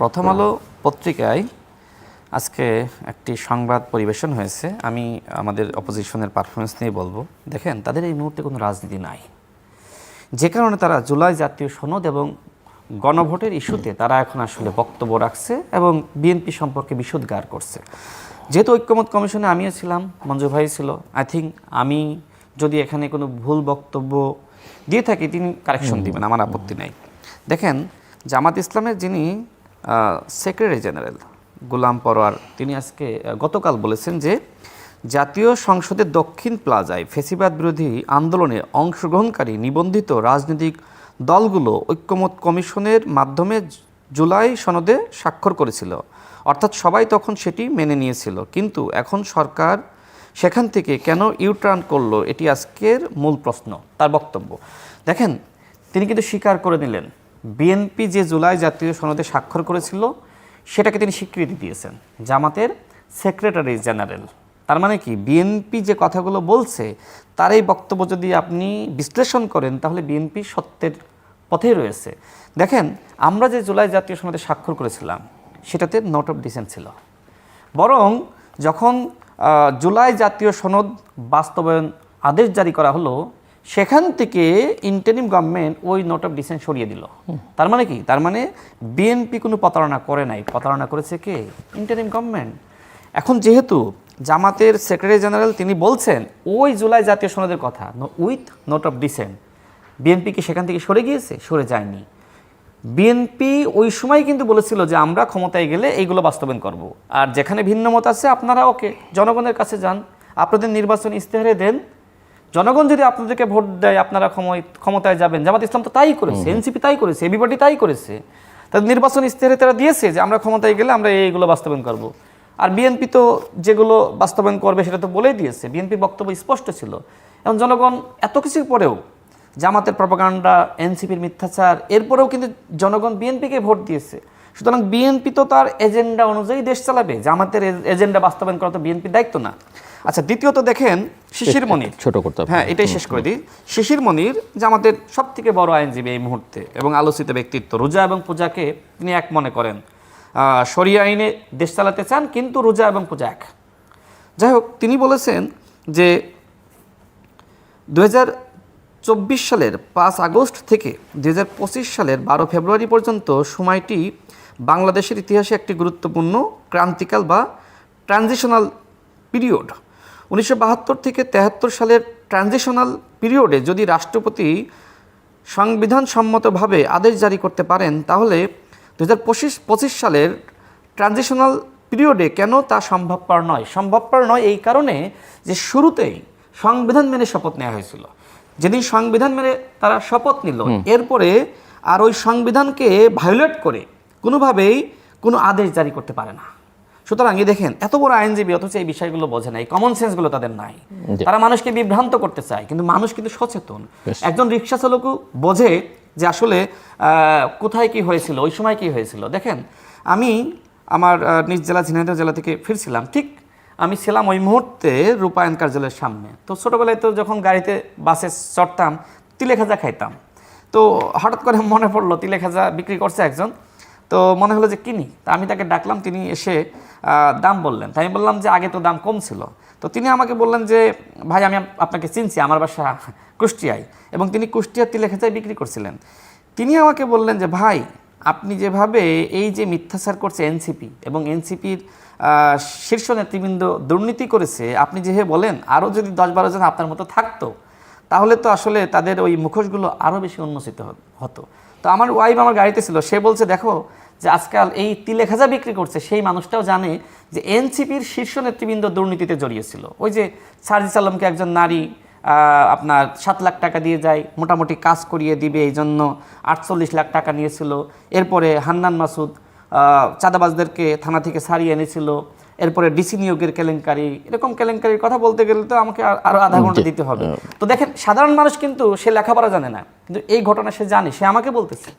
প্রথম আলো পত্রিকায় আজকে একটি সংবাদ পরিবেশন হয়েছে। আমি আমাদের অপোজিশনের পারফরমেন্স নিয়ে বলবো। দেখেন, তাদের এই মুহূর্তে কোনো রাজনীতি নাই, যে কারণে তারা জুলাই জাতীয় সনদ এবং গণভোটের ইস্যুতে তারা এখন আসলে বক্তব্য রাখছে এবং বিএনপি সম্পর্কে বিষোদ্গার করছে। যেহেতু ঐক্যমত কমিশনে আমিও ছিলাম, মঞ্জু ভাই ছিল, আই থিঙ্ক আমি যদি এখানে কোনো ভুল বক্তব্য দিয়ে থাকি তিনি কারেকশন দিবেন, আমার আপত্তি নাই। দেখেন, জামাত ইসলামের যিনি সেক্রেটারি জেনারেল গোলাম পরোয়ার, তিনি আজকে গতকাল বলেছেন যে জাতীয় সংসদের দক্ষিণ প্লাজায় ফ্যাসিবাদ বিরোধী আন্দোলনে অংশগ্রহণকারী নিবন্ধিত রাজনৈতিক দলগুলো ঐক্যমত কমিশনের মাধ্যমে জুলাই সনদে স্বাক্ষর করেছিল, অর্থাৎ সবাই তখন সেটি মেনে নিয়েছিল, কিন্তু এখন সরকার সেখান থেকে কেন ইউটার্ন করলো, এটি আজকের মূল প্রশ্ন। তার বক্তব্য দেখেন, তিনি কিন্তু স্বীকার করে নিলেন বিএনপি যে জুলাই জাতীয় সনদে স্বাক্ষর করেছিল সেটাকে তিনি স্বীকৃতি দিয়েছেন, জামাতের সেক্রেটারি জেনারেল। তার মানে কি, বিএনপি যে কথাগুলো বলছে তার এই বক্তব্য যদি আপনি বিশ্লেষণ করেন তাহলে বিএনপি সত্যের পথেই রয়েছে। দেখেন, আমরা যে জুলাই জাতীয় সনদে স্বাক্ষর করেছিলাম সেটাতে নোট অফ ডিসেন্ট ছিল, বরং যখন জুলাই জাতীয় সনদ বাস্তবায়ন আদেশ জারি করা হলো সেখান থেকে ইন্টারিম গভর্নমেন্ট ওই নোট অফ ডিসেন্ট সরিয়ে দিল। তার মানে কি, তার মানে বিএনপি কোনো প্রতারণা করে নাই, প্রতারণা করেছে কে? Interim government. এখন যেহেতু জামাতের সেক্রেটারি জেনারেল তিনি বলছেন ওই জুলাই জাতীয় সনদের কথা with note of dissent, BNP কি সেখান থেকে সরে গিয়েছে? সরে যায়নি। বিএনপি ওই সময় কিন্তু বলেছিল যে আমরা ক্ষমতায় গেলে এইগুলো বাস্তবায়ন করব, আর যেখানে ভিন্ন মত আছে আপনারা ওকে জনগণের কাছে যান, আপনাদের নির্বাচনী ইশতেহারে দেন, জনগণ যদি আপনাদেরকে ভোট দেয় আপনারা ক্ষমতায় যাবেন। জামাত ইসলাম তো তাই করেছে, এনসিপি তাই করেছে, এবিপার্টি তাই করেছে। তাদের নির্বাচন ইশতেহারে তারা দিয়েছে যে আমরা ক্ষমতায় গেলে আমরা এইগুলো বাস্তবায়ন করব। আর বিএনপি তো যেগুলো বাস্তবায়ন করবে সেটা তো বলেই দিয়েছে, বিএনপির বক্তব্য স্পষ্ট ছিল। এবং জনগণ এত কিছুর পরেও, জামাতের প্রপাগান্ডা, এনসিপির মিথ্যাচার, এরপরেও কিন্তু জনগণ বিএনপিকে ভোট দিয়েছে। সুতরাং বিএনপি তো তার এজেন্ডা অনুযায়ী দেশ চালাবে, জামাতের এজেন্ডা বাস্তবায়ন করা তো বিএনপির দায়িত্ব না। আচ্ছা, দ্বিতীয়ত দেখেন শিশির মনির, ছোট করতে হ্যাঁ এটাই শেষ করে দিই। শিশির মনির জামাতের সব থেকে বড় আইনজীবী এই মুহূর্তে এবং আলোচিত ব্যক্তিত্ব। রোজা এবং পূজাকে তিনি এক মনে করেন, শরিয়া আইনে দেশ চালাতে চান, কিন্তু রোজা এবং পূজা এক। যাই হোক, তিনি বলেছেন যে 2024 সালের 5 আগস্ট থেকে 2025 সালের 12 ফেব্রুয়ারি পর্যন্ত সময়টি বাংলাদেশের ইতিহাসে একটি গুরুত্বপূর্ণ ক্রান্তিকাল বা ট্রানজিশনাল পিরিয়ড। 1972 থেকে 73 সালের ট্রানজিশনাল পিরিয়ডে যদি রাষ্ট্রপতি সংবিধান সম্মতভাবে আদেশ জারি করতে পারেন তাহলে 2025 সালের ট্রানজিশনাল পিরিয়ডে কেন তা সম্ভবপর নয়? সম্ভবপর নয় এই কারণে যে শুরুতেই সংবিধান মেনে শপথ নেওয়া হয়েছিল। যেদিন সংবিধান মেনে তারা শপথ নিল, এরপরে আর ওই সংবিধানকে ভায়োলেট করে কোনোভাবেই কোনো আদেশ জারি করতে পারে না। সুতরাং দেখেন, এত বড় আইনজীবী অথচ এই বিষয়গুলো বোঝে না, এই কমন সেন্সগুলো তাদের নাই। তারা মানুষকে বিভ্রান্ত করতে চায়, কিন্তু মানুষ কিন্তু সচেতন। একজন রিক্সা চালকও বোঝে যে আসলে কোথায় কি হয়েছিল, ওই সময় কি হয়েছিল। দেখেন, আমি আমার নিজ জেলা ঝিনাইদহ জেলা থেকে ফিরছিলাম, ঠিক আমি ছিলাম ওই মুহূর্তে রূপায়ণ কার্যালয়ের সামনে। তো ছোটোবেলায় তো যখন গাড়িতে বাসে চড়তাম তিলে খাজা খাইতাম, তো হঠাৎ করে মনে পড়লো তিলে খাজা বিক্রি করছে একজন, তো মনে হলো যে কিনি। তা আমি তাকে ডাকলাম, তিনি এসে দাম বললেন। তাই আমি বললাম যে আগে তো দাম কম ছিল। তো তিনি আমাকে বললেন যে ভাই, আমি আপনাকে চিনছি, আমার বাসা কুষ্টিয়ায়, এবং তিনি কুষ্টিয়ার তিলে খাজায় বিক্রি করছিলেন। তিনি আমাকে বললেন যে ভাই, আপনি যেভাবে এই যে মিথ্যাচার করছে এনসিপি এবং এনসিপির শীর্ষ নেতৃবৃন্দ দুর্নীতি করেছে, আপনি যেভাবে বলেন আরও যদি 10-12 জন আপনার মতো থাকতো তাহলে তো আসলে তাদের ওই মুখোশগুলো আরও বেশি উন্মোচিত হতো। তো আমার ওয়াইফ আমার গাড়িতে ছিল, সে বলছে দেখো যে আজকাল এই তিলে খাজা বিক্রি করছে সেই মানুষটাও জানে যে এনসিপির শীর্ষ নেতৃবৃন্দ দুর্নীতিতে জড়িয়েছিল। ওই যে সার্জিস আলমকে একজন নারী আপনার 7 লাখ টাকা দিয়ে যায়, মোটামুটি কাজ করিয়ে দিবে, এই জন্য 48 লাখ টাকা নিয়েছিল। এরপরে হান্নান মাসুদ চাঁদাবাজদেরকে থানা থেকে ছাড়িয়ে এনেছিল। এরপরে ডিসি নিয়োগের কেলেঙ্কারি, এরকম কেলেঙ্কারির কথা বলতে গেলে তো আমাকে আরও আধা ঘন্টা দিতে হবে। তো দেখেন, সাধারণ মানুষ কিন্তু সে লেখাপড়া জানে না, কিন্তু এই ঘটনা সে জানে, সে আমাকে বলতেছে।